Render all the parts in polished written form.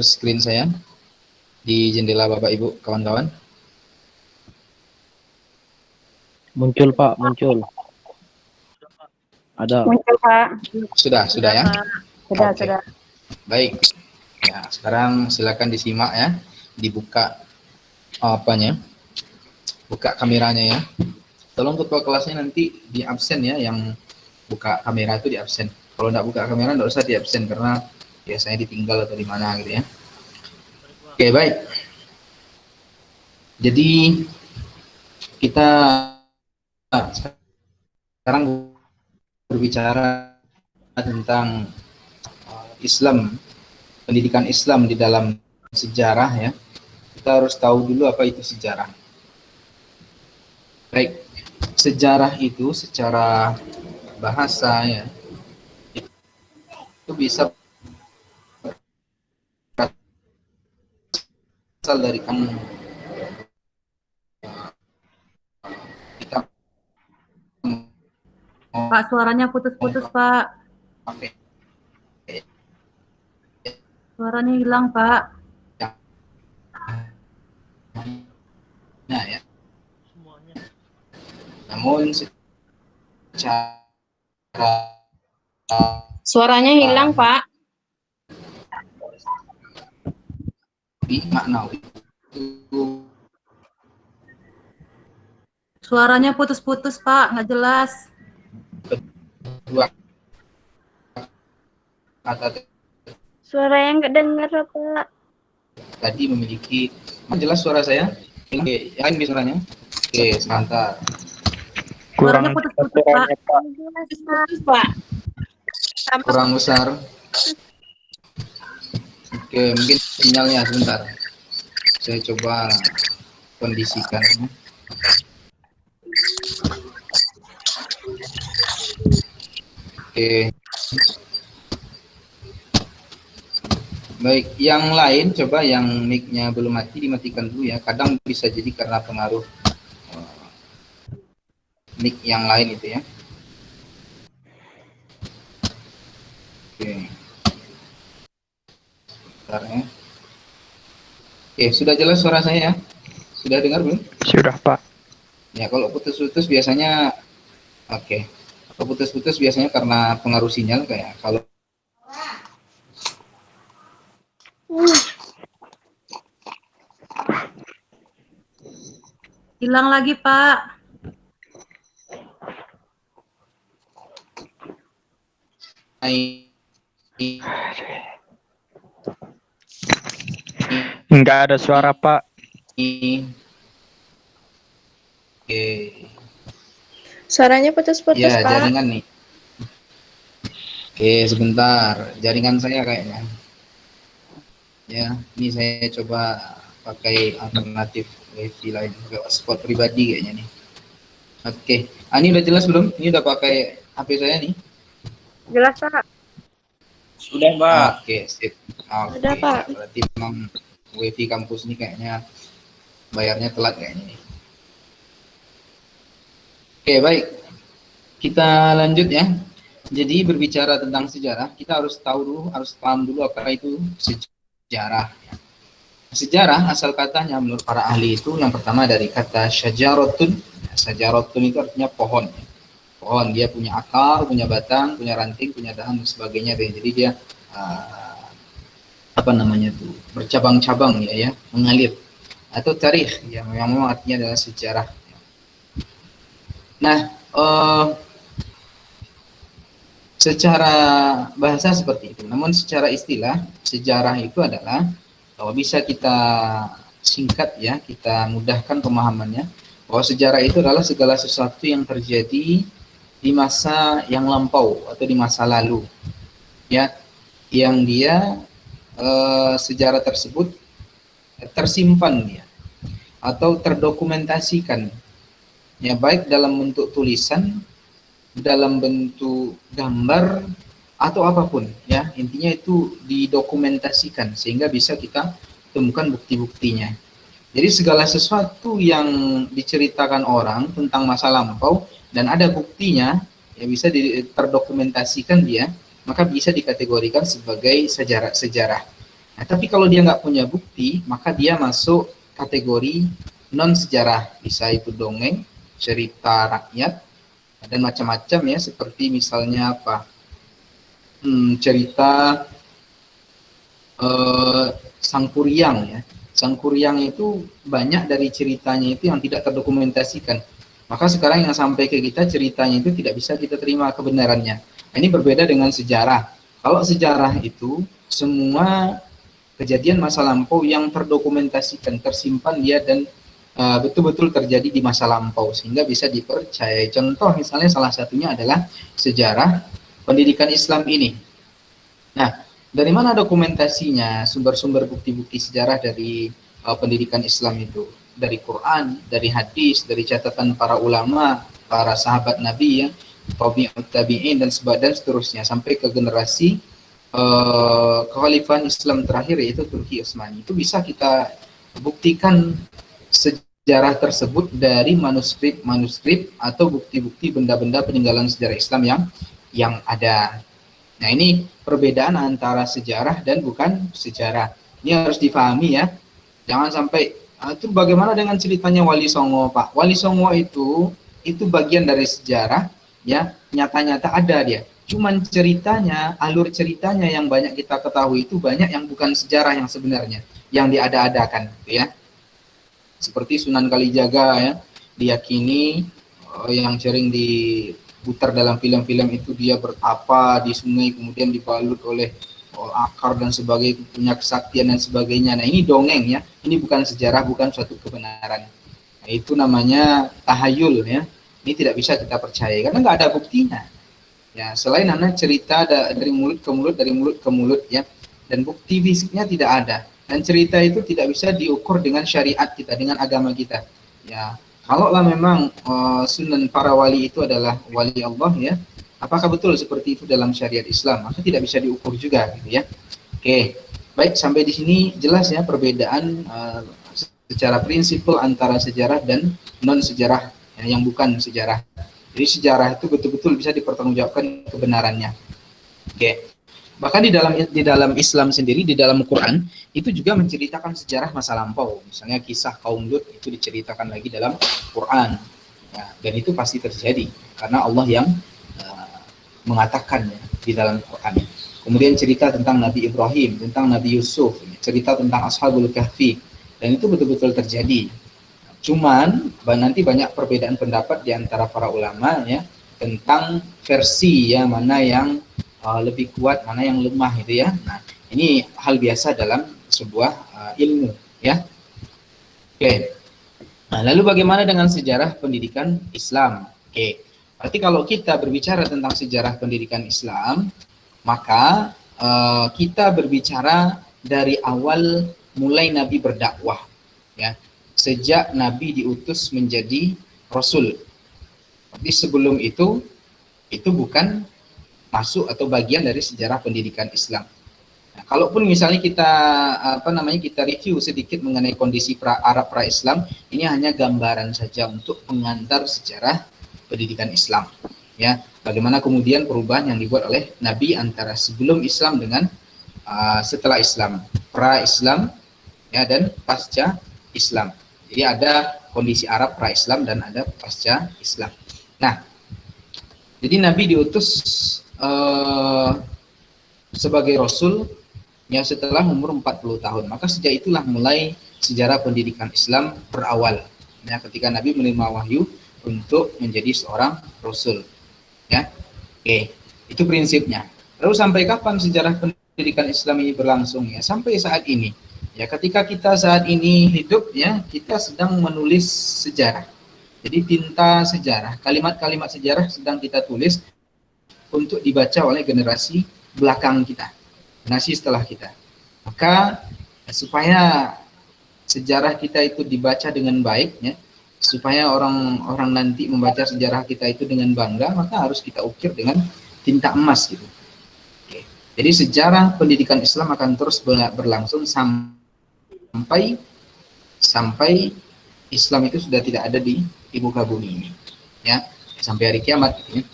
screen saya di jendela Bapak Ibu kawan-kawan. Muncul Pak, muncul. Ada. Muncul Pak. Sudah ya? Sudah, Oke. sudah. Baik. Ya, sekarang silakan disimak ya. Dibuka apanya? Buka kameranya ya. Tolong ketua kelasnya nanti di absen ya, yang buka kamera itu di absen. Kalau nggak buka kamera nggak usah di absen karena biasanya ditinggal atau di mana gitu ya. Oke, baik. Jadi kita sekarang berbicara tentang Islam, pendidikan Islam di dalam sejarah ya. Kita harus tahu dulu apa itu sejarah. Baik, sejarah itu secara bahasa ya, itu bisa berasal dari kamu kita Pak, suaranya putus-putus Pak. pakai Suaranya hilang Pak. nah ya. Namun secara Suaranya hilang Pak. maknawi itu Suaranya putus-putus Pak, nggak jelas. dua kata Suara yang nggak dengar Pak. tadi memiliki jelas suara saya. Oke, yang ini suaranya. Oke, sebentar. Suaranya putus-putus Pak. Putus Pak. Kurang besar. Oke, mungkin sinyalnya sebentar. Saya coba kondisikan. Oke. Baik, yang lain coba yang mic-nya belum mati dimatikan dulu ya. Kadang bisa jadi karena pengaruh mic yang lain itu ya. Oke. Bentar ya. Oke, sudah jelas suara saya ya? Sudah dengar belum? Sudah Pak. Ya, kalau putus-putus biasanya oke. Kalau putus-putus biasanya karena pengaruh sinyal kayak kalau Hilang lagi Pak. Nggak ada suara Pak. Oke. Suaranya putus-putus Ya, Pak. jaringan nih. Oke, sebentar. Jaringan saya kayaknya. Ya, ini saya coba pakai alternatif wifi lain, pakai hotspot pribadi kayaknya nih. Oke, ini udah jelas belum? Ini udah pakai HP saya nih. Jelas Pak. Sudah, Pak. Oke, sip. Oke, Sudah, Pak. berarti memang wifi kampus ini kayaknya bayarnya telat kayaknya nih. Oke, baik. Kita lanjut ya. Jadi berbicara tentang sejarah, kita harus tahu dulu, harus paham dulu apa itu sejarah. Sejarah asal katanya menurut para ahli itu yang pertama dari kata syajaratun. Syajaratun itu artinya pohon. Pohon, dia punya akar, punya batang, punya ranting, punya dahan dan sebagainya. Jadi dia apa namanya tuh, bercabang-cabang ya, mengalir. Atau tarikh ya, memang artinya adalah sejarah. Nah, secara bahasa seperti itu. Namun secara istilah, sejarah itu adalah kalau bisa kita singkat ya, kita mudahkan pemahamannya, bahwa sejarah itu adalah segala sesuatu yang terjadi di masa yang lampau atau di masa lalu, ya, yang dia sejarah tersebut tersimpan ya, atau terdokumentasikan, ya, baik dalam bentuk tulisan, dalam bentuk gambar atau apapun ya, intinya itu didokumentasikan sehingga bisa kita temukan bukti-buktinya. Jadi segala sesuatu yang diceritakan orang tentang masa lampau dan ada buktinya, ya bisa terdokumentasikan dia, maka bisa dikategorikan sebagai sejarah. Nah, tapi kalau dia nggak punya bukti, maka dia masuk kategori non sejarah. Bisa itu dongeng, cerita rakyat, dan macam-macam ya, seperti misalnya apa? Cerita Sangkuriang ya. Sangkuriang itu banyak dari ceritanya itu yang tidak terdokumentasikan. Maka sekarang yang sampai ke kita ceritanya itu tidak bisa kita terima kebenarannya. Nah, ini berbeda dengan sejarah. Kalau sejarah itu semua kejadian masa lampau yang terdokumentasikan, tersimpan dia dan betul-betul terjadi di masa lampau sehingga bisa dipercayai. Contoh misalnya salah satunya adalah sejarah pendidikan Islam ini. Nah, dari mana dokumentasinya, sumber-sumber bukti-bukti sejarah dari pendidikan Islam itu? Dari Quran, dari hadis, dari catatan para ulama, para sahabat Nabi ya, tabi'in dan seterusnya sampai ke generasi kekhalifahan Islam terakhir yaitu Turki Utsmani. Itu bisa kita buktikan sejarah tersebut dari manuskrip atau bukti-bukti benda-benda peninggalan sejarah Islam yang ada. Nah, ini perbedaan antara sejarah dan bukan sejarah. Ini harus difahami ya. Jangan sampai itu bagaimana dengan ceritanya Wali Songo, Pak? Wali Songo itu bagian dari sejarah ya, nyata-nyata ada dia. Cuman ceritanya, alur ceritanya yang banyak kita ketahui itu banyak yang bukan sejarah yang sebenarnya, yang diada-adakan gitu ya. Seperti Sunan Kalijaga ya, diyakini yang sering diputar dalam film-film itu dia bertapa di sungai kemudian dibalut oleh akar dan sebagainya, punya kesaktian dan sebagainya. Nah, ini dongeng ya, ini bukan sejarah, bukan suatu kebenaran. Nah, itu namanya tahayul ya. Ini tidak bisa kita percaya karena nggak ada buktinya. Ya, selain hanya cerita dari mulut ke mulut, dari mulut ke mulut ya, dan bukti fisiknya tidak ada. Dan cerita itu tidak bisa diukur dengan syariat kita, dengan agama kita. Ya, kalaulah memang sunan para wali itu adalah wali Allah ya, apakah betul seperti itu dalam syariat Islam? Maka tidak bisa diukur juga gitu ya. Oke, baik, sampai di sini jelas ya perbedaan secara prinsipal antara sejarah dan non sejarah ya, yang bukan sejarah. Jadi sejarah itu betul-betul bisa dipertanggungjawabkan kebenarannya. Oke. Bahkan di dalam Islam sendiri, di dalam Quran itu juga menceritakan sejarah masa lampau. Misalnya kisah kaum Lut itu diceritakan lagi dalam Quran. Ya, dan itu pasti terjadi karena Allah yang mengatakannya di dalam Quran. Kemudian cerita tentang Nabi Ibrahim, tentang Nabi Yusuf, cerita tentang Ashabul Kahfi, dan itu betul-betul terjadi. Cuman nanti banyak perbedaan pendapat di antara para ulama ya tentang versi ya, mana yang lebih kuat, mana yang lemah itu ya. Nah, ini hal biasa dalam sebuah ilmu ya. Oke. Nah, lalu bagaimana dengan sejarah pendidikan Islam? Oke. Berarti kalau kita berbicara tentang sejarah pendidikan Islam, maka kita berbicara dari awal mulai Nabi berdakwah ya. Sejak Nabi diutus menjadi Rasul. Tapi sebelum itu bukan masuk atau bagian dari sejarah pendidikan Islam. Nah, kalaupun misalnya kita review sedikit mengenai kondisi Arab pra-Islam, ini hanya gambaran saja untuk pengantar sejarah pendidikan Islam. Ya, bagaimana kemudian perubahan yang dibuat oleh Nabi antara sebelum Islam dengan setelah Islam, pra-Islam ya, dan pasca Islam. Jadi ada kondisi Arab pra-Islam dan ada pasca Islam. Nah, jadi Nabi diutus sebagai Rasul ya setelah umur 40 tahun. Maka sejak itulah mulai sejarah pendidikan Islam berawal. Ya, ketika Nabi menerima wahyu untuk menjadi seorang Rasul. Ya, oke, itu prinsipnya. Lalu sampai kapan sejarah pendidikan Islam ini berlangsung? Ya, sampai saat ini. Ya, ketika kita saat ini hidup ya, kita sedang menulis sejarah. Jadi tinta sejarah, kalimat-kalimat sejarah sedang kita tulis untuk dibaca oleh generasi belakang kita, generasi setelah kita. Maka supaya sejarah kita itu dibaca dengan baik ya, supaya orang-orang nanti membaca sejarah kita itu dengan bangga, maka harus kita ukir dengan tinta emas gitu. Oke. Jadi sejarah pendidikan Islam akan terus berlangsung sampai Islam itu sudah tidak ada di muka bumi ini ya, sampai hari kiamat gitu ya.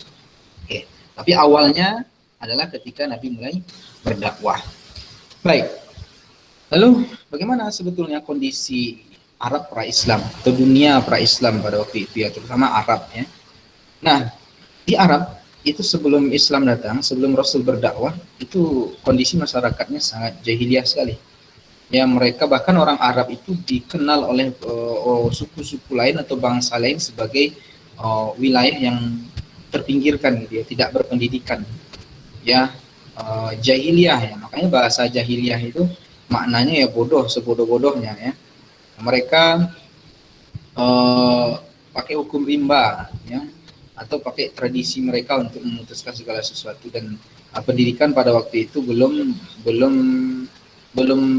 Oke. Tapi awalnya adalah ketika Nabi mulai berdakwah. Baik. Lalu bagaimana sebetulnya kondisi Arab pra-Islam atau dunia pra-Islam pada waktu itu ya, terutama Arab ya. Nah, di Arab itu sebelum Islam datang, sebelum Rasul berdakwah, itu kondisi masyarakatnya sangat jahiliyah sekali. Ya, mereka bahkan orang Arab itu dikenal oleh suku-suku lain atau bangsa lain sebagai wilayah yang terpinggirkan gitu ya, tidak berpendidikan. Ya, jahiliyah ya. Makanya bahasa jahiliyah itu maknanya ya bodoh, sebodoh-bodohnya ya. Mereka pakai hukum rimba ya, atau pakai tradisi mereka untuk memutuskan segala sesuatu, dan pendidikan pada waktu itu belum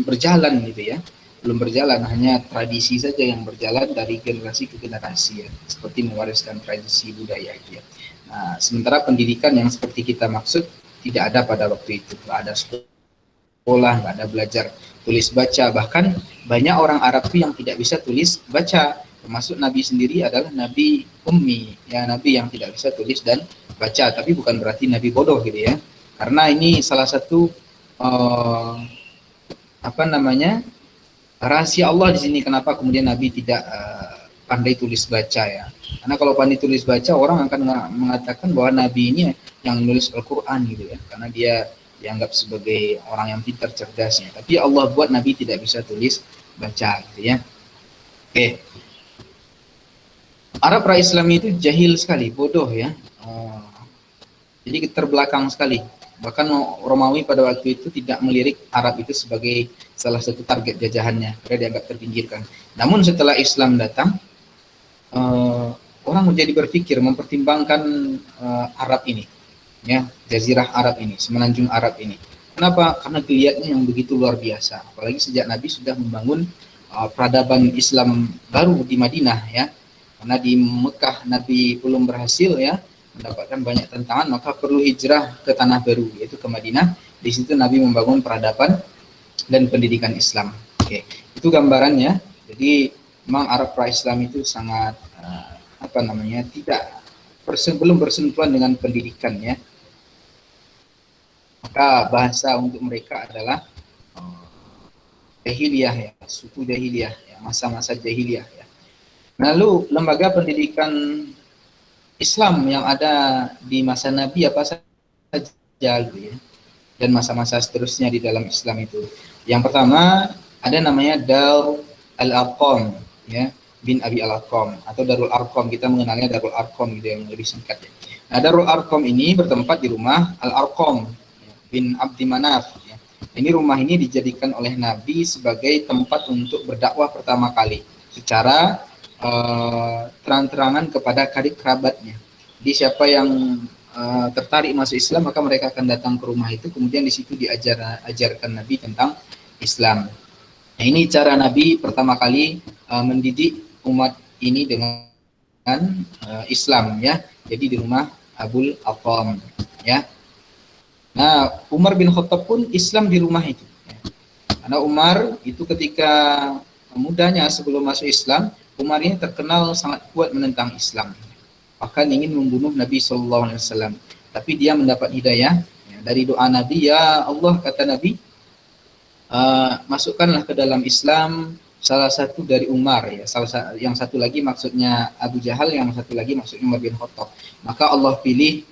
berjalan gitu ya, belum berjalan, hanya tradisi saja yang berjalan dari generasi ke generasi ya, seperti mewariskan tradisi budaya gitu ya. Nah, sementara pendidikan yang seperti kita maksud tidak ada pada waktu itu, nggak ada sekolah, nggak ada belajar tulis baca, bahkan banyak orang Arab itu yang tidak bisa tulis baca, termasuk Nabi sendiri adalah Nabi ummi ya, Nabi yang tidak bisa tulis dan baca, tapi bukan berarti Nabi bodoh gitu ya, karena ini salah satu rahasia Allah di sini, kenapa kemudian Nabi tidak pandai tulis baca ya, karena kalau pandai tulis baca orang akan mengatakan bahwa Nabi ini yang nulis Al-Quran gitu ya, karena dia dianggap sebagai orang yang pintar cerdasnya, tapi Allah buat Nabi tidak bisa tulis baca gitu ya. Oke. Arab pra-Islam itu jahil sekali, bodoh ya. Jadi terbelakang sekali. Bahkan Romawi pada waktu itu tidak melirik Arab itu sebagai salah satu target jajahannya, karena dianggap terpinggirkan. Namun setelah Islam datang, orang menjadi berpikir, mempertimbangkan Arab ini, ya, Jazirah Arab ini, semenanjung Arab ini. Kenapa? Karena geliatnya yang begitu luar biasa. Apalagi sejak Nabi sudah membangun peradaban Islam baru di Madinah ya. Karena di Mekah Nabi belum berhasil ya mendapatkan banyak tantangan, maka perlu hijrah ke tanah baru, yaitu ke Madinah. Di situ Nabi membangun peradaban dan pendidikan Islam. Oke, itu gambarannya. Jadi memang Arab pra-Islam itu sangat belum bersentuhan dengan pendidikan ya. Maka bahasa untuk mereka adalah jahiliyah ya, suku jahiliyah ya, masa-masa jahiliyah ya. Lalu lembaga pendidikan Islam yang ada di masa Nabi apa saja gitu ya, dan masa-masa seterusnya di dalam Islam itu. Yang pertama ada namanya Darul Arqam ya, bin Abi Al-Arqam atau Darul Arqam, kita mengenalnya Darul Arqam gitu yang lebih singkat ya. Nah, Darul Arqam ini bertempat di rumah Al-Arqam bin Abdi Manaf ya. Ini rumah ini dijadikan oleh Nabi sebagai tempat untuk berdakwah pertama kali secara terang-terangan kepada karib kerabatnya. Jadi siapa yang tertarik masuk Islam maka mereka akan datang ke rumah itu, kemudian di situ diajarkan Nabi tentang Islam. Nah, ini cara Nabi pertama kali mendidik umat ini dengan Islam ya. Jadi di rumah Abul Arqam ya. Nah, Umar bin Khattab pun Islam di rumah itu. Ya. Karena Umar itu ketika mudanya sebelum masuk Islam, Umar ini terkenal sangat kuat menentang Islam. Bahkan ingin membunuh Nabi SAW. Tapi dia mendapat hidayah ya, dari doa Nabi, ya Allah kata Nabi, masukkanlah ke dalam Islam salah satu dari Umar ya, yang satu lagi maksudnya Abu Jahal, yang satu lagi maksudnya Umar bin Khattab. Maka Allah pilih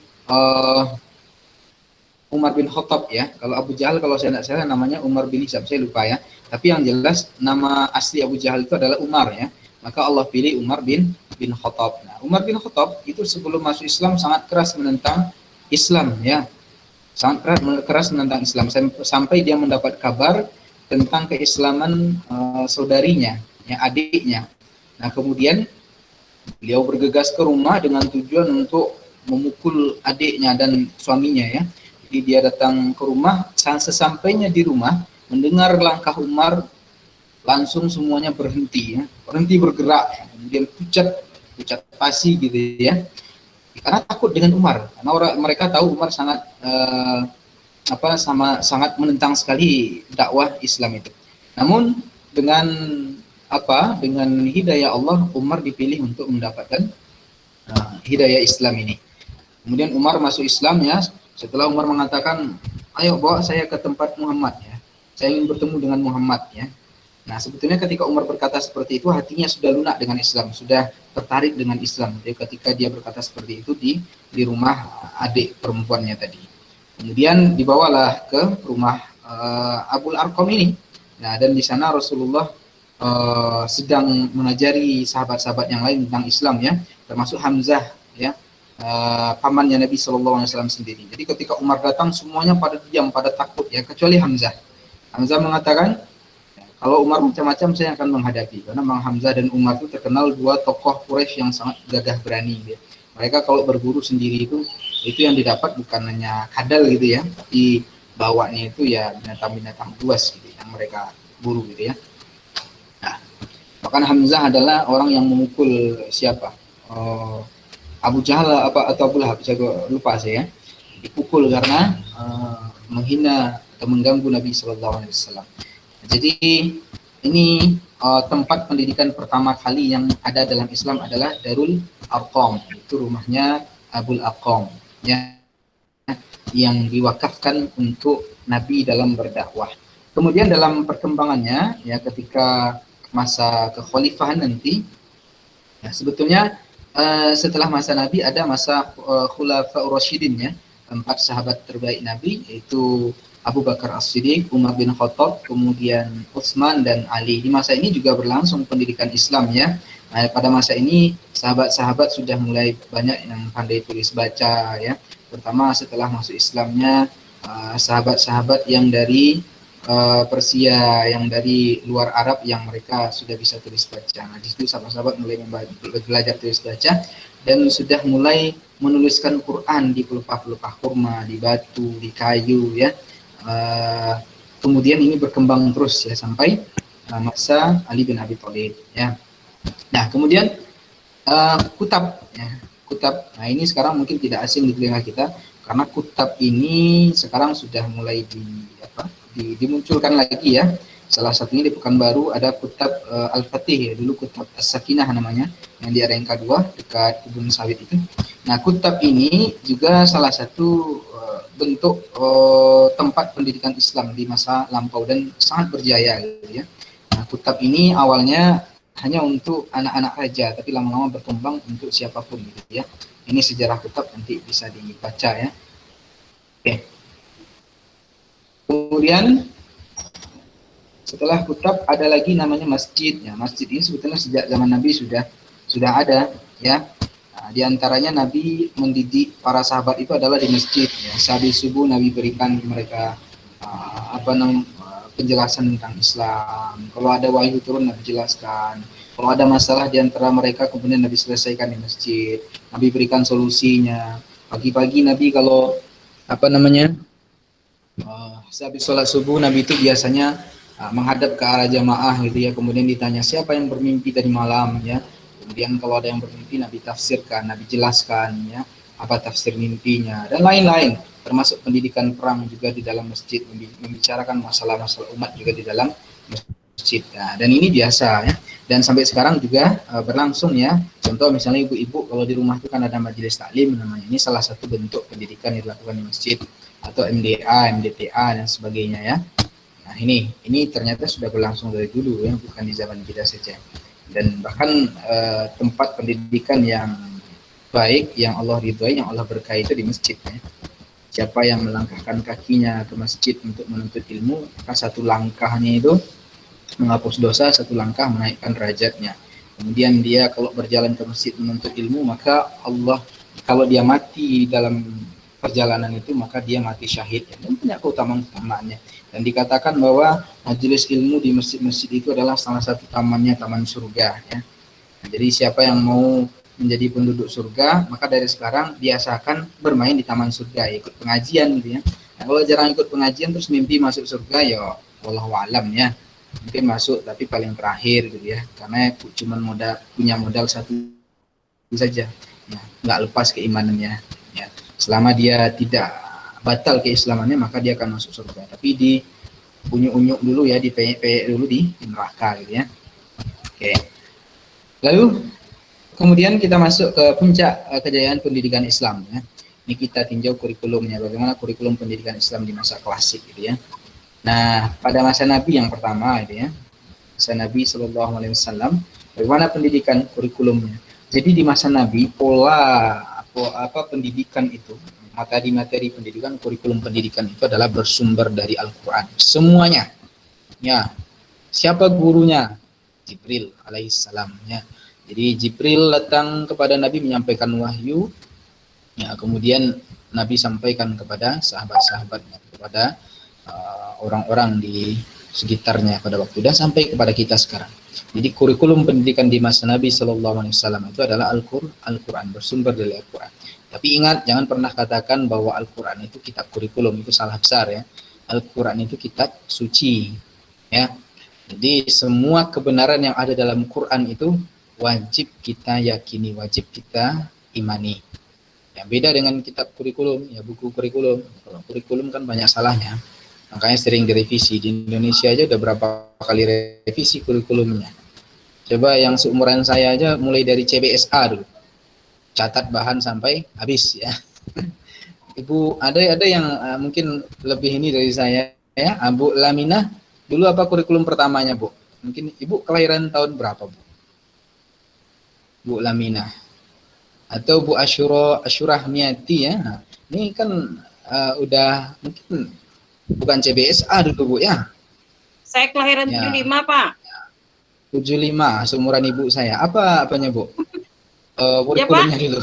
Umar bin Khattab ya. Kalau Abu Jahal kalau saya tidak salah namanya Umar bin Hisab, saya lupa ya. Tapi yang jelas nama asli Abu Jahal itu adalah Umar ya. Maka Allah pilih Umar bin Khattab. Nah, Umar bin Khattab itu sebelum masuk Islam sangat keras menentang Islam ya. Sangat keras menentang Islam sampai dia mendapat kabar tentang keislaman saudarinya, ya, adiknya. Nah, kemudian beliau bergegas ke rumah dengan tujuan untuk memukul adiknya dan suaminya ya. Jadi dia datang ke rumah, sesampainya di rumah mendengar langkah Umar, langsung semuanya berhenti ya, berhenti bergerak ya. Kemudian pucat pasi gitu ya, karena takut dengan Umar, karena mereka tahu Umar sangat sangat menentang sekali dakwah Islam itu. Namun dengan hidayah Allah, Umar dipilih untuk mendapatkan hidayah Islam ini. Kemudian Umar masuk Islam ya. Setelah Umar mengatakan, ayo bawa saya ke tempat Muhammad ya. saya ingin bertemu dengan Muhammad ya. Nah, sebetulnya ketika Umar berkata seperti itu, hatinya sudah lunak dengan Islam, sudah tertarik dengan Islam. Jadi ketika dia berkata seperti itu di rumah adik perempuannya tadi. Kemudian dibawalah ke rumah Abul Arqam ini. Nah, dan di sana Rasulullah sedang mengajari sahabat-sahabat yang lain tentang Islam ya, termasuk Hamzah ya, pamannya Nabi SAW sendiri. Jadi ketika Umar datang, semuanya pada diam, pada takut ya, kecuali Hamzah. Hamzah mengatakan, kalau Umar macam-macam saya akan menghadapi, karena Bang Hamzah dan Umar itu terkenal dua tokoh Quraisy yang sangat gagah berani. Ya. Mereka kalau berburu sendiri itu yang didapat bukan hanya kadal gitu ya, tapi bawanya itu ya binatang-binatang buas gitu yang mereka buru gitu ya. Nah, bahkan Hamzah adalah orang yang memukul siapa? Abu Jahal atau Abu Lahab, saya lupa saya. Dipukul karena menghina atau mengganggu Nabi SAW. Jadi ini tempat pendidikan pertama kali yang ada dalam Islam adalah Darul Arqam, itu rumahnya Abul Arqam ya, yang diwakafkan untuk Nabi dalam berdakwah. Kemudian dalam perkembangannya ya, ketika masa kekhalifahan nanti ya, sebetulnya setelah masa Nabi ada masa Khulafaur Rasyidin ya, 4 sahabat terbaik Nabi, yaitu Abu Bakar As-Siddiq, Umar bin Khattab, kemudian Utsman dan Ali. Di masa ini juga berlangsung pendidikan Islam ya. Nah, pada masa ini sahabat-sahabat sudah mulai banyak yang pandai tulis baca ya. Terutama setelah masuk Islamnya sahabat-sahabat yang dari Persia, yang dari luar Arab, yang mereka sudah bisa tulis baca. Nah, di situ sahabat-sahabat mulai belajar tulis baca dan sudah mulai menuliskan Quran di pelupa-pelupa kurma, di batu, di kayu ya. Kemudian ini berkembang terus ya sampai masa Ali bin Abi Thalib ya. Nah, kemudian kutab ya, kutab. Nah, ini sekarang mungkin tidak asing di telinga kita karena kutab ini sekarang sudah mulai dimunculkan lagi ya. Salah satunya di Pekanbaru ada kutab Al-Fatih ya, dulu kutab As-Sakinah namanya, yang di area yang kedua dekat kebun sawit itu. Nah, kutab ini juga salah satu bentuk tempat pendidikan Islam di masa lampau dan sangat berjaya gitu ya. Nah, kutab ini awalnya hanya untuk anak-anak raja, tapi lama-lama berkembang untuk siapapun gitu ya. Ini sejarah kutab, nanti bisa dibaca ya. Oke. Kemudian setelah kutab ada lagi namanya masjid ya. Masjid ini sebetulnya sejak zaman Nabi sudah ada ya. Nah, di antaranya Nabi mendidik para sahabat itu adalah di masjid ya. Sehabis subuh Nabi berikan mereka penjelasan tentang Islam. Kalau ada wahyu turun Nabi jelaskan. Kalau ada masalah di antara mereka kemudian Nabi selesaikan di masjid. Nabi berikan solusinya. Pagi-pagi Nabi kalau sehabis sholat subuh Nabi itu biasanya menghadap ke arah jamaah gitu ya. Kemudian ditanya siapa yang bermimpi tadi malam ya. Kemudian kalau ada yang bermimpi Nabi tafsirkan, Nabi jelaskan ya apa tafsir mimpinya dan lain-lain, termasuk pendidikan perang juga di dalam masjid, membicarakan masalah-masalah umat juga di dalam masjid. Nah, dan ini biasa ya, dan sampai sekarang juga berlangsung ya. Contoh misalnya ibu-ibu kalau di rumah itu kan ada majelis taklim namanya, ini salah satu bentuk pendidikan yang dilakukan di masjid, atau MDA, MDTA dan sebagainya ya. Nah, ini ternyata sudah berlangsung dari dulu ya, bukan di zaman kita saja. Dan bahkan tempat pendidikan yang baik, yang Allah ridhoi, yang Allah berkahi itu di masjid ya. Siapa yang melangkahkan kakinya ke masjid untuk menuntut ilmu, maka satu langkahnya itu menghapus dosa, satu langkah menaikkan derajatnya. Kemudian dia kalau berjalan ke masjid menuntut ilmu, maka Allah, kalau dia mati dalam perjalanan itu, maka dia mati syahid ya. Dan banyak keutamaannya. Dan dikatakan bahwa majelis ilmu di masjid-masjid itu adalah salah satu tamannya taman surga ya. Nah, jadi siapa yang mau menjadi penduduk surga, maka dari sekarang biasakan bermain di taman surga, ikut pengajian gitu ya. Nah, kalau jarang ikut pengajian terus mimpi masuk surga, ya wallahu alam ya. Mungkin masuk tapi paling terakhir gitu ya. Karena cuma punya modal satu saja. Ya, nggak lepas keimanannya ya. Selama dia tidak batal keislamannya, maka dia akan masuk surga. Tapi di unyuk-unyuk dulu ya, di peyek-peyek dulu di neraka gitu ya. Oke. Lalu kemudian kita masuk ke puncak kejayaan pendidikan Islam ya. Ini kita tinjau kurikulumnya, bagaimana kurikulum pendidikan Islam di masa klasik gitu ya. Nah, pada masa Nabi yang pertama itu ya, masa Nabi Shallallahu Alaihi Wasallam, bagaimana pendidikan kurikulumnya? Jadi di masa Nabi pola pendidikan itu, materi pendidikan, kurikulum pendidikan itu adalah bersumber dari Al-Quran. Semuanya, ya. Siapa gurunya? Jibril alaihissalam. Ya. Jadi Jibril datang kepada Nabi menyampaikan wahyu, ya. Kemudian Nabi sampaikan kepada sahabat-sahabatnya, kepada orang-orang di sekitarnya pada waktu dan sampai kepada kita sekarang. Jadi kurikulum pendidikan di masa Nabi Shallallahu Alaihi Wasallam itu adalah Al-Quran, bersumber dari Al-Quran. Tapi ingat, jangan pernah katakan bahwa Al-Quran itu kitab kurikulum, itu salah besar ya. Al-Quran itu kitab suci, ya. Jadi semua kebenaran yang ada dalam Quran itu wajib kita yakini, wajib kita imani. Ya, beda dengan kitab kurikulum, ya buku kurikulum. Kalau kurikulum kan banyak salahnya, makanya sering direvisi. Di Indonesia aja udah berapa kali revisi kurikulumnya. Coba yang seumuran saya aja mulai dari CBSA dulu, catat bahan sampai habis ya. Ibu ada yang mungkin lebih ini dari saya ya. Bu Lamina, dulu apa kurikulum pertamanya Bu? Mungkin Ibu kelahiran tahun berapa Bu? Bu Lamina atau Bu Asyurah Miati ya. Nah, ini kan udah mungkin bukan CBSA dulu Bu ya. Saya kelahiran Ya. 75, Pak. 75, seumuran ibu saya. Apanya Bu? Kurikulumnya dulu.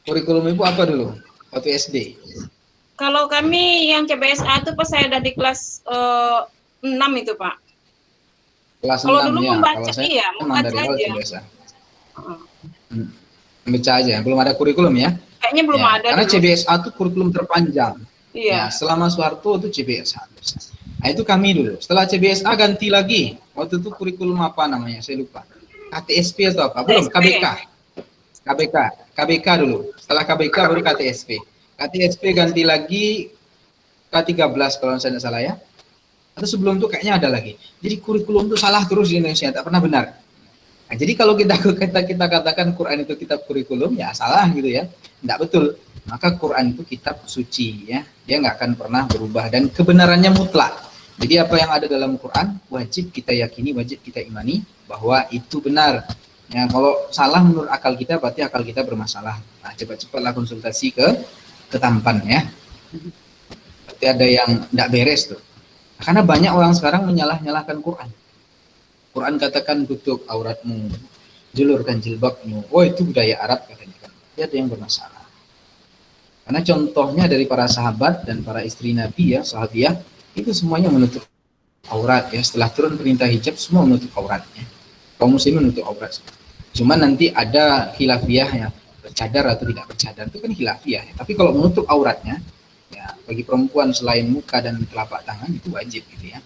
Kurikulum Ibu apa dulu? Waktu SD. Kalau kami yang CBSA itu pas saya ada di kelas 6 itu, Pak. Kelas Kalau 6 dulu ya. membaca, Kalau saya iya, memang membaca dari awal aja. CBSA. Membaca aja, belum ada kurikulum ya. Kayaknya belum Ya, ada. karena dulu. CBSA itu kurikulum terpanjang. Ya, Iya. selama Soeharto itu CBSA. Nah, itu kami dulu. Setelah CBSA ganti lagi. Waktu itu kurikulum apa namanya? Saya lupa. KTSP atau apa? Belum, KTSP. KBK dulu. Setelah KBK baru KTSP. KTSP ganti lagi K13 kalau saya tidak salah ya. Atau sebelum itu kayaknya ada lagi. Jadi kurikulum itu salah terus di Indonesia, tak pernah benar. Nah, jadi kalau kita katakan Quran itu kitab kurikulum, ya salah gitu ya. Tidak betul. Maka Quran itu kitab suci ya. Dia nggak akan pernah berubah dan kebenarannya mutlak. Jadi apa yang ada dalam Quran wajib kita yakini, wajib kita imani bahwa itu benar. Ya, kalau salah menurut akal kita berarti akal kita bermasalah. Nah, cepat-cepatlah konsultasi ke Tampan ya. Berarti ada yang tidak beres tuh. Karena banyak orang sekarang menyalah-nyalahkan Quran. Quran katakan tutup auratmu, julurkan jilbabmu. Oh, itu budaya Arab katanya kan. Dia ada yang bermasalah. Karena contohnya dari para sahabat dan para istri Nabi ya, sahabiah, itu semuanya menutup aurat ya. Setelah turun perintah hijab semua menutup auratnya. Kaum muslimin menutup aurat. Cuma nanti ada khilafiyah ya, bercadar atau tidak bercadar itu kan khilafiyah ya. Tapi kalau menutup auratnya ya bagi perempuan selain muka dan telapak tangan itu wajib gitu ya.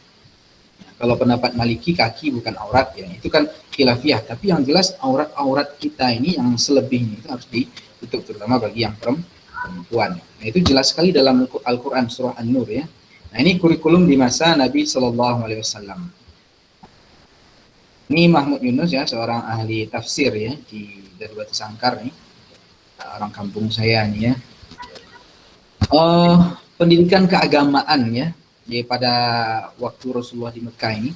Kalau pendapat Maliki kaki bukan aurat ya, itu kan khilafiyah. Tapi yang jelas aurat-aurat kita ini yang selebihnya itu harus ditutup terutama bagi yang perempuan. Nah, itu jelas sekali dalam Al-Qur'an surah An-Nur ya. Nah, ini kurikulum di masa Nabi Shallallahu Alaihi Wasallam. Ini Mahmud Yunus ya, seorang ahli tafsir ya dari Batu Sangkar nih, orang kampung saya nih ya. Pendidikan keagamaan ya, pada waktu Rasulullah di Mekah ini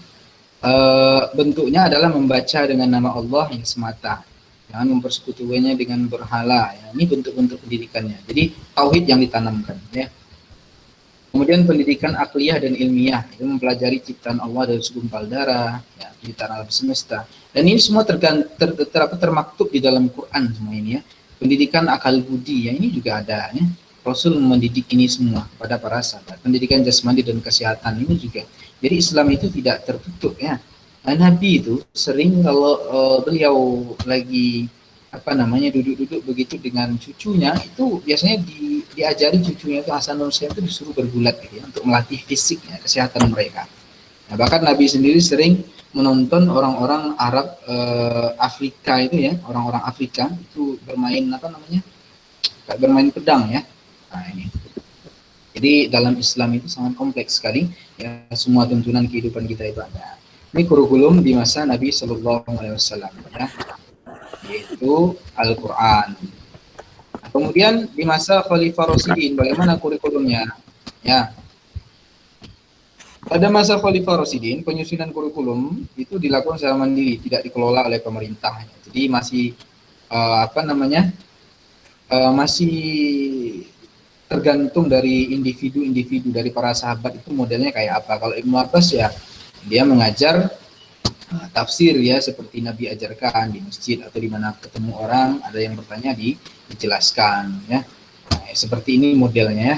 bentuknya adalah membaca dengan nama Allah yang semata, jangan mempersekutukannya dengan berhala. Ya. Ini bentuk-bentuk pendidikannya. Jadi tauhid yang ditanamkan ya. Kemudian pendidikan akliyah dan ilmiah, itu mempelajari ciptaan Allah dari segumpal darah, ya, ciptaan alam semesta. Dan ini semua termaktub di dalam Quran semua ini ya. Pendidikan akal budi, ya ini juga ada ya. Rasul mendidik ini semua pada para sahabat. Pendidikan jasmani dan kesehatan ini juga. Jadi Islam itu tidak tertutup ya. Nah, Nabi itu sering kalau beliau lagi duduk-duduk begitu dengan cucunya, itu biasanya diajari cucunya itu Hasan dan Husain itu disuruh bergulat gitu ya, untuk melatih fisiknya, kesehatan mereka. Nah, bahkan Nabi sendiri sering menonton orang-orang Arab Afrika itu ya, orang-orang Afrika itu bermain bermain pedang ya. Nah, ini. Jadi dalam Islam itu sangat kompleks sekali ya, semua tuntunan kehidupan kita itu ada. Ini kurikulum di masa Nabi Shallallahu Alaihi Wasallam ya, yaitu Al-Quran. Kemudian di masa Khalifah Rasyidin bagaimana kurikulumnya? Ya. Pada masa Khalifah Rasyidin, penyusunan kurikulum itu dilakukan secara mandiri, tidak dikelola oleh pemerintah. Jadi masih masih tergantung dari individu-individu, dari para sahabat itu modelnya kayak apa. Kalau Ibnu Abbas ya dia mengajar tafsir ya seperti Nabi ajarkan di masjid atau di mana ketemu orang ada yang bertanya dijelaskan ya. Nah, seperti ini modelnya ya.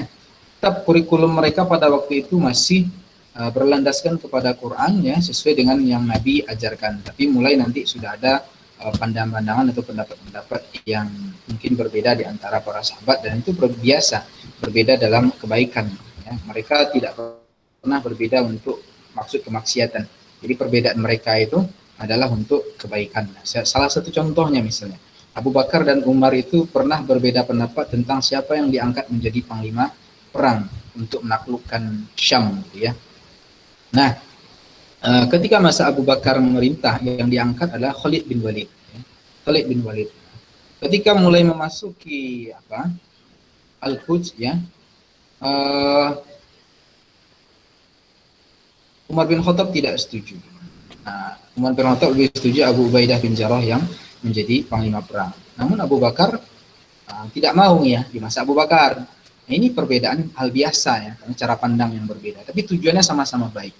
Tetap kurikulum mereka pada waktu itu masih berlandaskan kepada Quran ya, sesuai dengan yang Nabi ajarkan. Tapi mulai nanti sudah ada pandangan-pandangan atau pendapat-pendapat yang mungkin berbeda di antara para sahabat, dan itu biasa berbeda dalam kebaikan ya. Mereka tidak pernah berbeda untuk maksud kemaksiatan. Jadi perbedaan mereka itu adalah untuk kebaikan. Salah satu contohnya misalnya Abu Bakar dan Umar itu pernah berbeda pendapat tentang siapa yang diangkat menjadi panglima perang untuk menaklukkan Syam gitu ya. Nah, ketika masa Abu Bakar memerintah, yang diangkat adalah Khalid bin Walid. Khalid bin Walid. Ketika mulai memasuki Al-Quds ya, Umar bin Khattab tidak setuju. Nah, Umar bin Khattab lebih setuju Abu Ubaidah bin Jarrah yang menjadi panglima perang. Namun Abu Bakar tidak mau ya di masa Abu Bakar. Nah, ini perbedaan hal biasa ya, karena cara pandang yang berbeda. Tapi tujuannya sama-sama baik.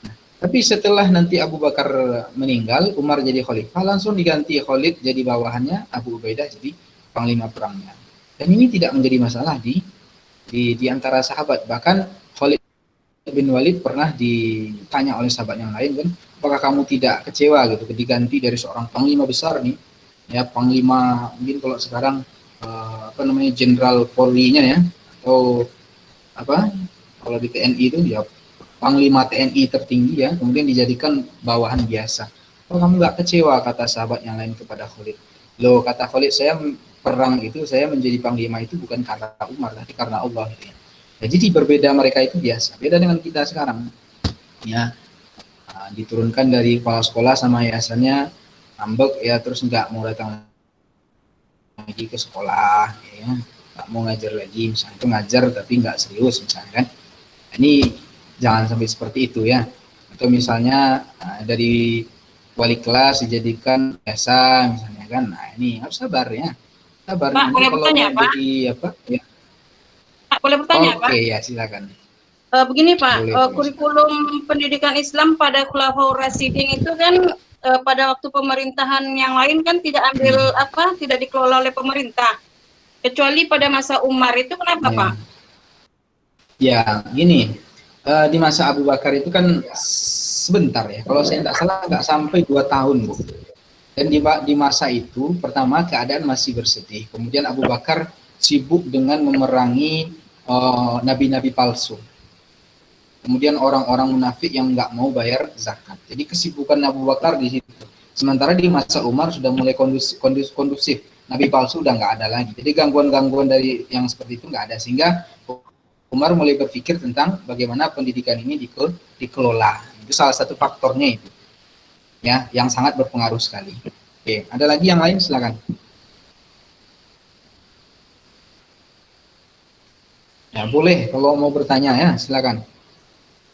Nah, tapi setelah nanti Abu Bakar meninggal, Umar jadi khalifah, langsung diganti Khalid jadi bawahannya, Abu Ubaidah jadi panglima perangnya. Dan ini tidak menjadi masalah di antara sahabat. Bahkan Khalid bin Walid pernah ditanya oleh sahabat yang lain kan, apakah kamu tidak kecewa gitu diganti dari seorang panglima besar nih, ya panglima mungkin kalau sekarang jenderal Polri-nya ya, atau kalau di TNI itu ya panglima TNI tertinggi ya, kemudian dijadikan bawahan biasa. Oh, kamu nggak kecewa, kata sahabat yang lain kepada Khalid. Loh, kata Khalid, saya perang itu, saya menjadi panglima itu bukan karena Umar, tapi karena Allah. Gitu ya. Nah, jadi berbeda mereka itu biasa. Beda dengan kita sekarang. Ya, diturunkan dari kepala sekolah sama yayasannya, ngambek ya, terus nggak mau datang lagi ke sekolah, ya, nggak mau ngajar lagi, misalnya itu ngajar tapi nggak serius misalnya kan. Ini jangan sampai seperti itu ya. Atau misalnya dari wali kelas dijadikan biasa misalnya kan. Nah, ini harus sabar ya. Sabar. Pak, boleh bertanya, Pak? Jadi apa? Ya. Pak, boleh bertanya, Pak? Oke, ya silakan. Begini, Pak, Boleh, kurikulum pendidikan Islam pada Khulafaur Rasyidin itu kan pada waktu pemerintahan yang lain kan tidak tidak dikelola oleh pemerintah. Kecuali pada masa Umar itu kenapa, Ya. Pak? Ya, gini. Di masa Abu Bakar itu kan sebentar ya, kalau saya tidak salah nggak sampai 2 tahun Bu. Dan di masa itu pertama keadaan masih bersedih, kemudian Abu Bakar sibuk dengan memerangi nabi-nabi palsu, kemudian orang-orang munafik yang nggak mau bayar zakat. Jadi kesibukan Abu Bakar di situ. Sementara di masa Umar sudah mulai kondusif, nabi palsu udah nggak ada lagi. Jadi gangguan-gangguan dari yang seperti itu nggak ada, sehingga Umar mulai berpikir tentang bagaimana pendidikan ini dikelola. Itu salah satu faktornya itu. Ya, yang sangat berpengaruh sekali. Oke, ada lagi yang lain silakan. Ya, boleh kalau mau bertanya ya, silakan.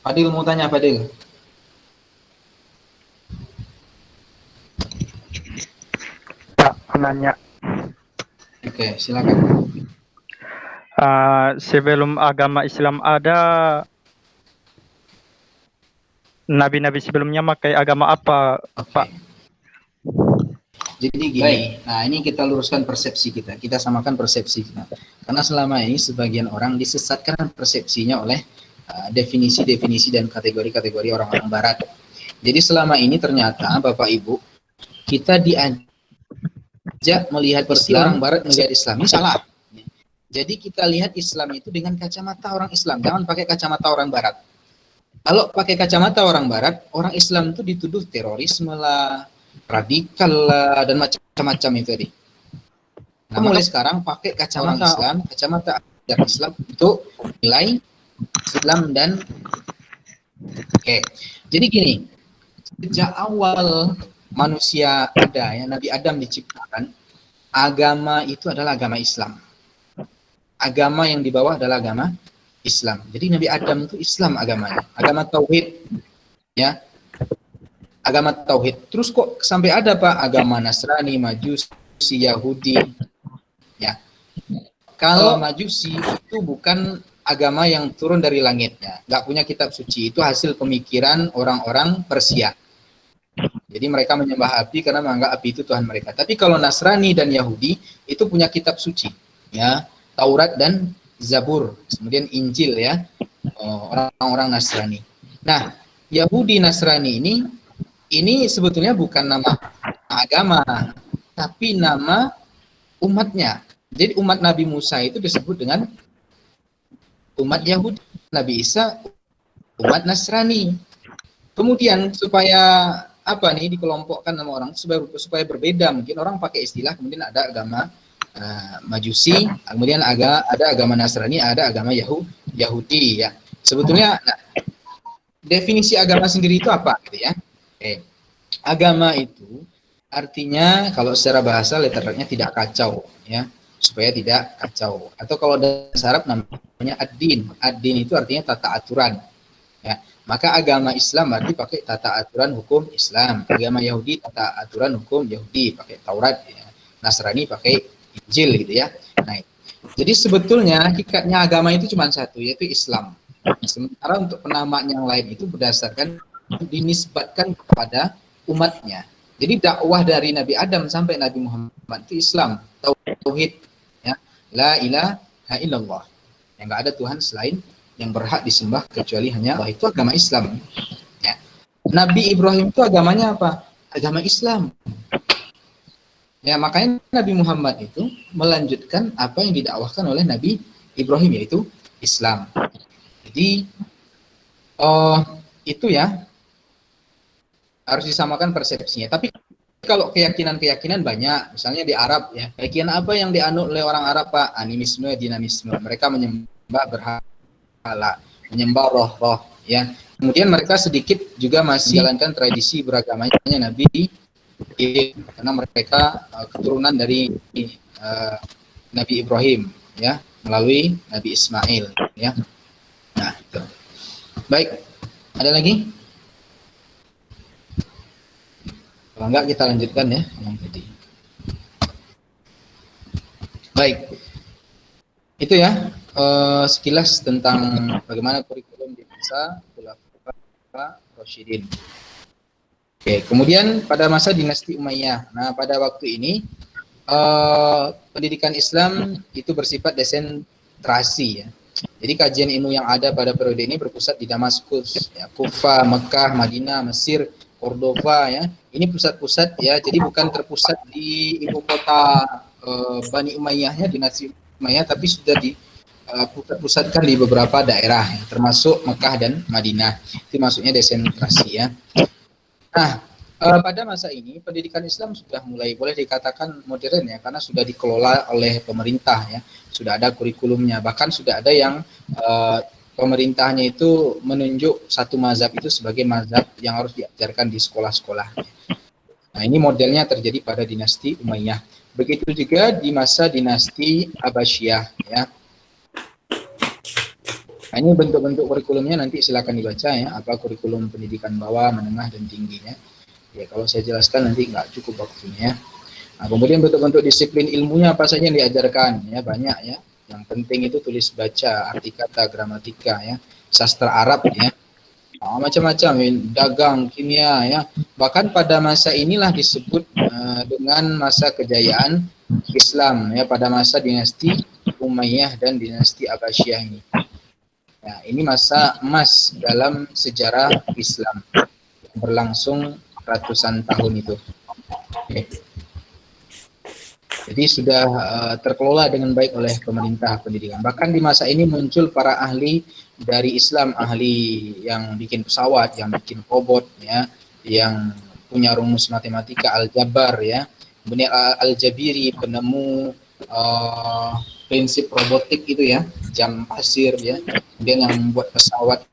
Fadil mau tanya, Fadil. Pak, nanya. Oke, silakan. Sebelum agama Islam ada, nabi-nabi sebelumnya pakai agama apa, Pak? Jadi gini, nah ini kita luruskan persepsi kita samakan persepsi kita. Karena selama ini sebagian orang disesatkan persepsinya oleh definisi-definisi dan kategori-kategori orang-orang Barat. Jadi selama ini ternyata Bapak Ibu, kita diajak melihat Islam, orang Barat melihat Islam, ini salah. Jadi kita lihat Islam itu dengan kacamata orang Islam, jangan pakai kacamata orang Barat. Kalau pakai kacamata orang Barat, orang Islam itu dituduh terorisme lah, radikal lah, dan macam-macam itu tadi. Nah, mulai sekarang pakai kacamata Islam, kacamata Islam untuk nilai Islam dan oke. Jadi gini, sejak awal manusia ada ya, Nabi Adam diciptakan, agama itu adalah agama Islam. Agama yang dibawa adalah agama Islam. Jadi Nabi Adam itu Islam agamanya, agama tauhid, ya, agama tauhid. Terus kok sampai ada Pak agama Nasrani, Majusi, Yahudi, ya. Kalau Majusi itu bukan agama yang turun dari langit, ya, nggak punya kitab suci, itu hasil pemikiran orang-orang Persia. Jadi mereka menyembah api karena menganggap api itu Tuhan mereka. Tapi kalau Nasrani dan Yahudi itu punya kitab suci, ya, Taurat dan Zabur, kemudian Injil, ya, orang-orang Nasrani. Nah, Yahudi Nasrani ini sebetulnya bukan nama agama, tapi nama umatnya. Jadi umat Nabi Musa itu disebut dengan umat Yahudi, Nabi Isa umat Nasrani. Kemudian supaya apa nih dikelompokkan sama orang supaya berbeda, mungkin orang pakai istilah, kemudian ada agama Majusi, kemudian ada agama Nasrani, ada agama Yahudi, ya. Sebetulnya definisi agama sendiri itu apa gitu, ya. Agama itu artinya kalau secara bahasa letternya tidak kacau, ya, supaya tidak kacau. Atau kalau bahasa Arab namanya ad-din. Ad-din itu artinya tata aturan, ya. Maka agama Islam berarti pakai tata aturan hukum Islam. Agama Yahudi tata aturan hukum Yahudi, pakai Taurat, ya. Nasrani pakai Injil gitu, ya. Nah, jadi sebetulnya hakikatnya agama itu cuma satu, yaitu Islam. Sementara untuk penamaan yang lain itu berdasarkan dinisbatkan kepada umatnya. Jadi dakwah dari Nabi Adam sampai Nabi Muhammad itu Islam, tauhid, ya. La ilaha illallah. Yang enggak ada Tuhan selain yang berhak disembah kecuali hanya Allah, itu agama Islam, ya. Nabi Ibrahim itu agamanya apa? Agama Islam. Ya, makanya Nabi Muhammad itu melanjutkan apa yang didakwahkan oleh Nabi Ibrahim, yaitu Islam. Jadi itu, ya, harus disamakan persepsinya. Tapi kalau keyakinan-keyakinan banyak, misalnya di Arab, ya, keyakinan apa yang dianut oleh orang Arab, Pak? Animisme, dinamisme. Mereka menyembah berhala, menyembah roh-roh, ya. Kemudian mereka sedikit juga masih jalankan tradisi beragamanya Nabi, karena mereka keturunan dari Nabi Ibrahim, ya, melalui Nabi Ismail, ya. Nah, itu. Baik, ada lagi? Kalau enggak kita lanjutkan, ya, yang tadi. Baik, itu, ya, sekilas tentang bagaimana kurikulum di masa Khulafaur Rasyidin. Oke, kemudian pada masa dinasti Umayyah. Nah, pada waktu ini pendidikan Islam itu bersifat desentrasi, ya. Jadi kajian ilmu yang ada pada periode ini berpusat di Damaskus, ya, Kufa, Mekah, Madinah, Mesir, Cordova, ya. Ini pusat-pusat, ya. Jadi bukan terpusat di ibu kota Bani Umayyahnya, dinasti Umayyah, tapi sudah di pusat-pusatkan di beberapa daerah, ya, termasuk Mekah dan Madinah. Itu maksudnya desentrasi, ya. Nah, pada masa ini pendidikan Islam sudah mulai boleh dikatakan modern, ya, karena sudah dikelola oleh pemerintah, ya. Sudah ada kurikulumnya, bahkan sudah ada yang pemerintahnya itu menunjuk satu mazhab itu sebagai mazhab yang harus diajarkan di sekolah-sekolah. Nah, ini modelnya terjadi pada dinasti Umayyah. Begitu juga di masa dinasti Abbasiyah, ya. Nah, ini bentuk-bentuk kurikulumnya nanti silakan dibaca, ya, apa kurikulum pendidikan bawah, menengah, dan tingginya. Ya, kalau saya jelaskan nanti nggak cukup waktunya, ya. Nah, kemudian bentuk-bentuk disiplin ilmunya apa saja yang diajarkan, ya, banyak, ya. Yang penting itu tulis baca, arti kata, gramatika, ya, sastra Arab, ya. Nah, macam-macam, ya, dagang, kimia, ya. Bahkan pada masa inilah disebut dengan masa kejayaan Islam, ya, pada masa dinasti Umayyah dan dinasti Abbasiyah ini. Nah, ini masa emas dalam sejarah Islam yang berlangsung ratusan tahun itu. Oke. Jadi sudah terkelola dengan baik oleh pemerintah pendidikan. Bahkan di masa ini muncul para ahli dari Islam, ahli yang bikin pesawat, yang bikin robot, ya, yang punya rumus matematika, aljabar, ya. Kemudian Al-Jabiri, penemu prinsip robotik itu, ya, jam pasir, ya. Kemudian yang membuat pesawat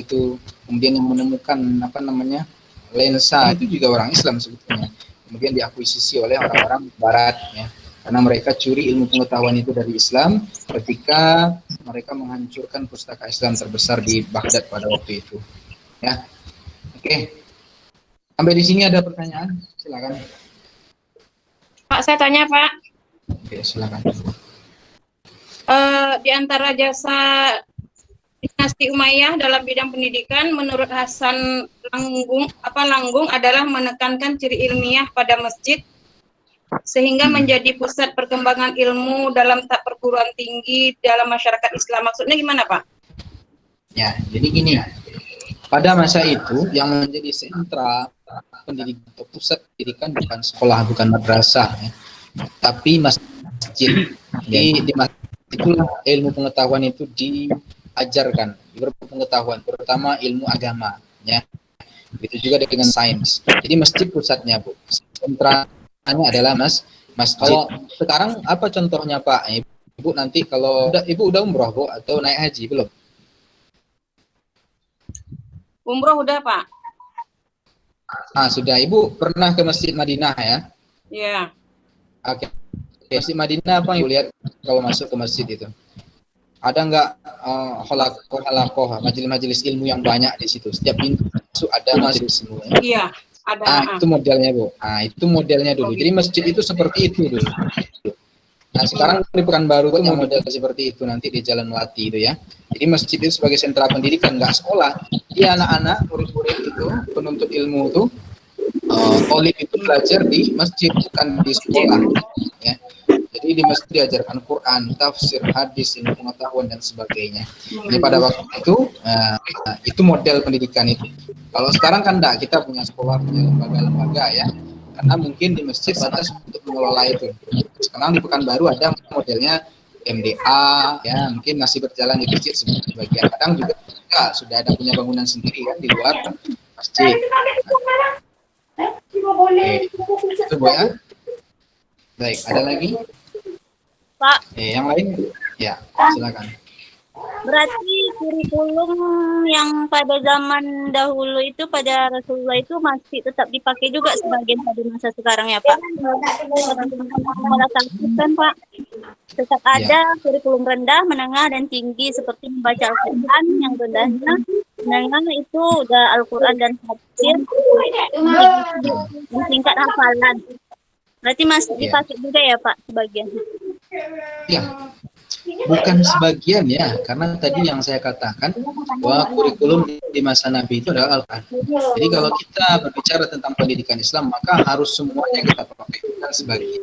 itu, kemudian yang menemukan apa namanya lensa, itu juga orang Islam sebetulnya. Kemudian diakuisisi oleh orang-orang Barat, ya. karena mereka curi ilmu pengetahuan itu dari Islam ketika mereka menghancurkan pustaka Islam terbesar di Baghdad pada waktu itu. Ya, oke. Sampai di sini ada pertanyaan? Silakan. Pak, saya tanya Pak. Oke, silakan. Di antara jasa dinasti Umayyah dalam bidang pendidikan, menurut Hasan Langgung adalah menekankan ciri ilmiah pada masjid sehingga menjadi pusat perkembangan ilmu dalam tahap perguruan tinggi dalam masyarakat Islam. Maksudnya gimana, Pak? Ya, jadi gini ya. Pada masa itu yang menjadi sentra pendidikan atau pusat pendidikan bukan sekolah, bukan madrasah, ya, tapi masjid. Jadi di masjid itulah ilmu pengetahuan itu diajarkan, pengetahuan terutama ilmu agama, ya. Begitu juga dengan sains. Jadi masjid pusatnya, Bu. Sentranya adalah masjid. Kalau sekarang apa contohnya, Pak? Ibu nanti kalau Ibu udah umroh, Bu, atau naik haji belum? Umroh udah, Pak. Sudah. Ibu pernah ke Masjid Madinah ya? Iya. Oke. Masjid Madinah apa yang Ibu lihat kalau masuk ke masjid itu? Ada nggak halakoh, majelis-majelis ilmu yang banyak di situ? Setiap pintu masuk ada majelis ilmu. Ya? Iya, ada. Itu modelnya, Bu. Itu modelnya dulu. Jadi masjid itu seperti itu dulu. Nah, sekarang di Pekanbaru itu model seperti itu nanti di Jalan Melati itu ya. Jadi masjid itu sebagai sentra pendidikan, nggak sekolah. Jadi anak-anak, murid-murid itu, penuntut ilmu itu, tolib itu belajar di masjid, bukan di sekolah. Ya. Jadi di masjid diajarkan Quran, tafsir, hadis, ilmu pengetahuan dan sebagainya. Jadi pada waktu itu model pendidikan itu. Kalau sekarang kan enggak, kita punya sekolah, punya lembaga-lembaga ya. Karena mungkin di masjid batas untuk mengelola itu. Sekarang di Pekanbaru ada modelnya MDA, ya mungkin masih berjalan di masjid sebagian. Kadang juga sudah ada punya bangunan sendiri kan di luar masjid. Itu Bu ya. Baik, ada lagi? Pak. Yang lain? Ya, silakan. Berarti kurikulum yang pada zaman dahulu itu pada Rasulullah itu masih tetap dipakai juga sebagian pada masa sekarang ya Pak? Kan Pak? Tetap ada kurikulum rendah, menengah, dan tinggi seperti membaca Al-Quran yang rendahnya. Menengah itu udah Al-Quran dan tafsir di tingkat hafalan. Berarti masih dipakai juga ya Pak sebagian? Ya. Bukan sebagian ya, karena tadi yang saya katakan bahwa kurikulum di masa Nabi itu adalah Al-Quran. Jadi kalau kita berbicara tentang pendidikan Islam, maka harus semuanya kita pakai, bukan sebagian.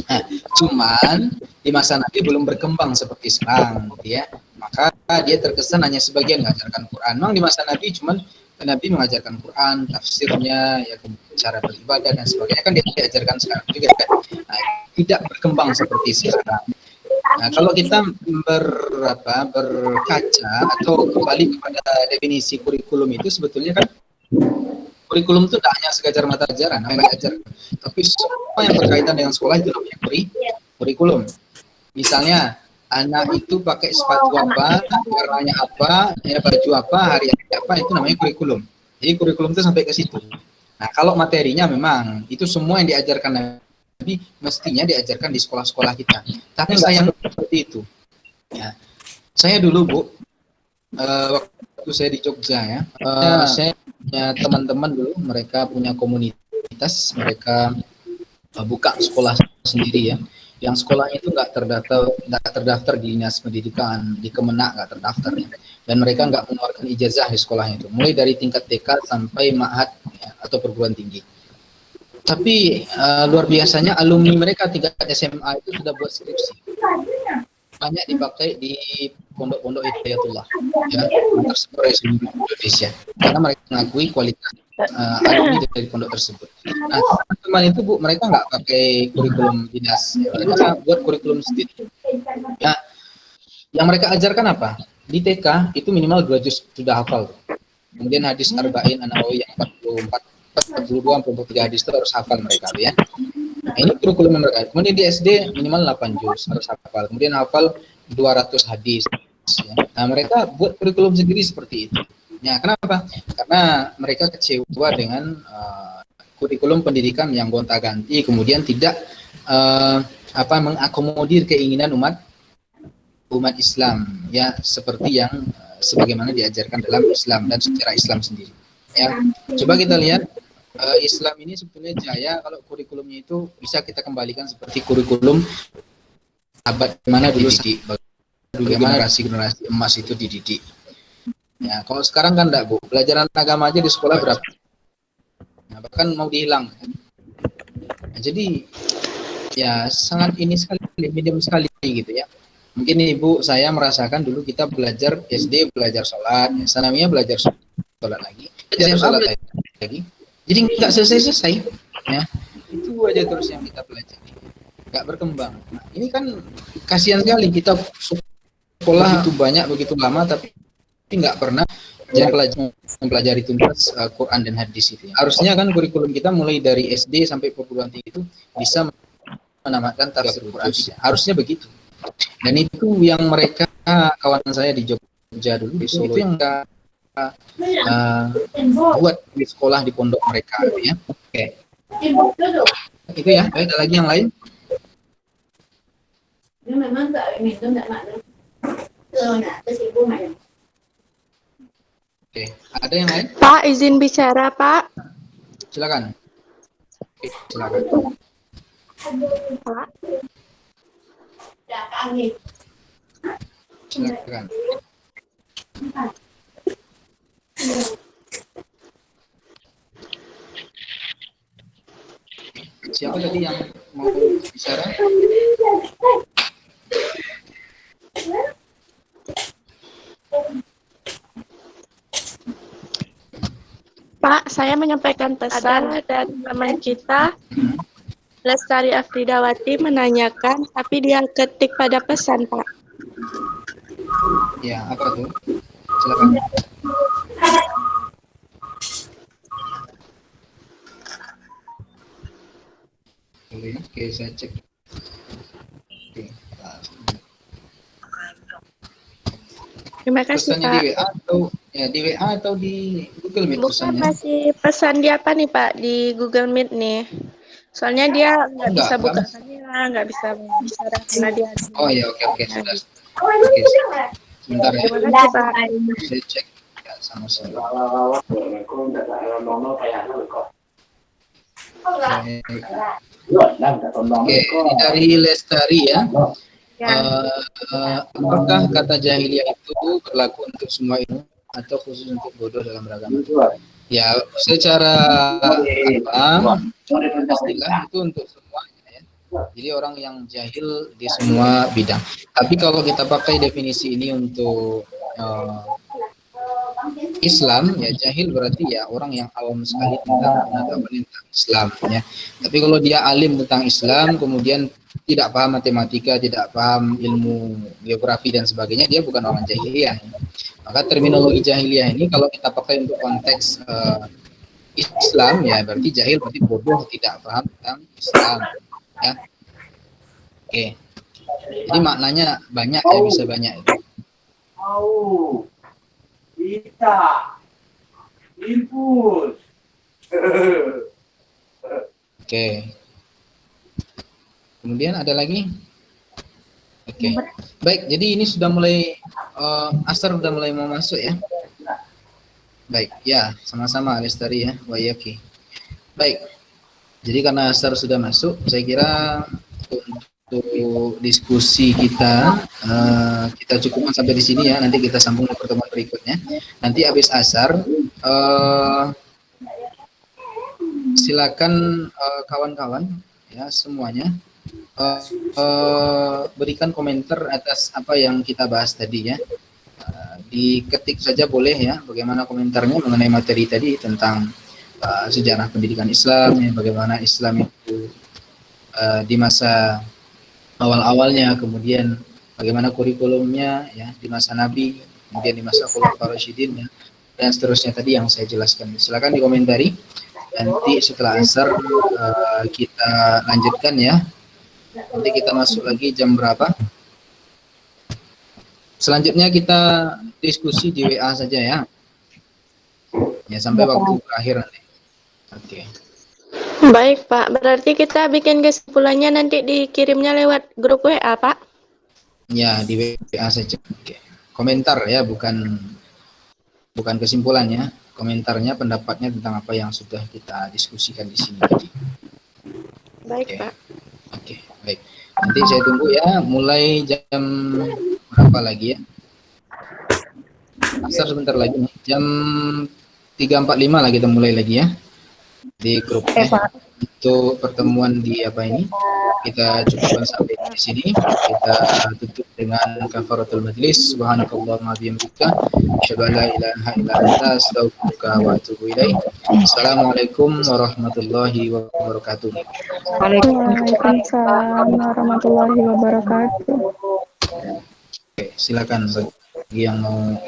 Nah, cuman di masa Nabi belum berkembang seperti sekarang, ya. Maka dia terkesan hanya sebagian mengajarkan Quran. Memang di masa Nabi cuman Nabi mengajarkan Quran, tafsirnya, ya cara beribadah dan sebagainya kan dia diajarkan sekarang juga kan. Nah, tidak berkembang seperti sekarang. Nah, kalau kita berkaca atau kembali kepada definisi kurikulum itu sebetulnya kan kurikulum itu tidak hanya sekedar mata pelajaran yang diajarkan, tapi semua yang berkaitan dengan sekolah itu namanya kurikulum. Misalnya anak itu pakai sepatu apa, warnanya apa, ya baju apa, hari apa, itu namanya kurikulum. Jadi kurikulum itu sampai ke situ. Nah, kalau materinya memang itu semua yang diajarkan Nabi mestinya diajarkan di sekolah-sekolah kita. Tapi sayang seperti itu. Ya. Saya dulu, Bu, waktu saya di Jogja ya, saya punya teman-teman dulu, mereka punya komunitas, mereka buka sekolah sendiri ya. Yang sekolahnya itu nggak terdaftar di Dinas Pendidikan, di Kemenak nggak terdaftar ya. Dan mereka nggak mengeluarkan ijazah di sekolahnya itu, mulai dari tingkat TK sampai ma'had ya, atau perguruan tinggi. Tapi luar biasanya alumni mereka tingkat SMA itu sudah buat skripsi. Banyak dipakai di pondok-pondok Hidayatullah ya, tersebar di seluruh Indonesia. Karena mereka mengakui kualitas alumni dari pondok tersebut. Nah, teman-teman itu Bu, mereka nggak pakai kurikulum dinas, mereka buat kurikulum sendiri. Nah, yang mereka ajarkan apa? Di TK itu minimal 2 juz sudah hafal. Kemudian hadis arba'in an-Nawawi yang 42-43 hadis itu harus hafal mereka ya. Nah, ini kurikulum mereka. Kemudian di SD minimal 8 juz harus hafal. Kemudian hafal 200 hadis. Ya. Nah, mereka buat kurikulum sendiri seperti itu. Ya, kenapa? Karena mereka kecewa dengan kurikulum pendidikan yang gonta-ganti, kemudian tidak mengakomodir keinginan umat Islam ya, seperti yang sebagaimana diajarkan dalam Islam dan secara Islam sendiri ya. Coba kita lihat Islam ini sebetulnya jaya kalau kurikulumnya itu bisa kita kembalikan seperti kurikulum abad mana dulu dididik, bagaimana generasi emas itu dididik ya. Kalau sekarang kan enggak, Bu, pelajaran agama aja di sekolah berapa, nah, bahkan mau dihilang. Nah, jadi ya sangat ini sekali, minim sekali gitu ya. Mungkin Ibu saya merasakan dulu kita belajar SD belajar sholat, ya, sanawiyah belajar sholat lagi, sholat lagi. Jadi nggak selesai ya. Itu aja terus yang kita pelajari, nggak berkembang. Nah, ini kan kasihan sekali, kita sekolah itu banyak begitu lama tapi nggak pernah mempelajari tuntas Quran dan hadis itu. Harusnya kan kurikulum kita mulai dari SD sampai perguruan tinggi itu bisa menamatkan tafsir Quran. Harusnya begitu. Dan itu yang mereka, kawan saya di Jogja dulu, di Solo, itu yang buat di sekolah di pondok mereka ya. Oke. Itu ya. Ada lagi yang lain? Oke, ada yang lain? Pak, izin bicara, Pak. Silakan. Oke, silakan. Pak. Silakan. Siapa tadi yang mau bicara? Pak, saya menyampaikan pesan dan teman kita, Lestari Afridawati, menanyakan, tapi dia ketik pada pesan, Pak. Ya, apa tuh? Silakan. Oke, saya cek. Oke. Terima kasih, Pesannya Pak. di WA atau ya di WA atau di Google Meet Bukan, pesannya? masih pesan di apa nih, Pak? Di Google Meet nih. Soalnya dia nggak bisa buka kamera, nggak bisa bicara karena dia. Oh ya, oke, sudah. Oke, sebentar ya. Terima kasih, Pak. Saya cek ya, sama-sama. Oke, ini dari Lestari ya. Apakah kata jahiliyah itu berlaku untuk semua ilmu atau khusus untuk bodoh dalam beragama? Ya, secara istilah itu untuk semuanya ya. Jadi orang yang jahil di semua bidang. Tapi kalau kita pakai definisi ini untuk Islam, ya jahil berarti ya orang yang awam sekali tentang Islam ya. Tapi kalau dia alim tentang Islam, kemudian tidak paham matematika, tidak paham ilmu geografi dan sebagainya, dia bukan orang jahiliyah. Maka terminologi jahiliyah ini kalau kita pakai untuk konteks Islam, ya berarti jahil berarti bodoh, tidak paham tentang Islam. Ya, oke. Jadi maknanya banyak ya, bisa banyak itu. Oke. Kemudian ada lagi? Oke. Baik, jadi ini sudah mulai asar sudah mulai mau masuk ya. Baik, ya, sama-sama Lestari ya, Wayaki. Baik. Jadi karena asar sudah masuk, saya kira untuk diskusi kita kita cukupkan sampai di sini ya. Nanti kita sambung di pertemuan berikutnya. Nanti habis asar silakan kawan-kawan ya semuanya berikan komentar atas apa yang kita bahas tadi ya. Diketik saja boleh ya, bagaimana komentarnya mengenai materi tadi tentang sejarah pendidikan Islam ya, bagaimana Islam itu di masa awal-awalnya, kemudian bagaimana kurikulumnya ya di masa Nabi, kemudian di masa Khulafaur Rasyidin ya, dan seterusnya tadi yang saya jelaskan. Silakan dikomentari. Nanti setelah asar kita lanjutkan ya. Nanti kita masuk lagi jam berapa? Selanjutnya kita diskusi di WA saja ya. Ya sampai waktu berakhir nanti. Oke. Baik, Pak. Berarti kita bikin kesimpulannya nanti dikirimnya lewat grup WA, Pak. Ya, di WA saja. Oke. Komentar ya, bukan kesimpulannya. Komentarnya, pendapatnya tentang apa yang sudah kita diskusikan di sini tadi. Baik, Oke. Pak. Oke, baik. Nanti saya tunggu ya, mulai jam berapa lagi ya? Asar sebentar lagi nih. Jam 3.45 lah kita mulai lagi ya. Di grup untuk pertemuan di apa ini kita cukupkan sampai di sini. Kita tutup dengan kafaratul majlis. Subhanakallahumma bihamdika asyhadu an la ilaha illa anta astaghfiruka wa atubu ilaik. Assalamualaikum warahmatullahi wabarakatuh. Waalaikumsalam warahmatullahi wabarakatuh. Oke, silakan bagi yang mau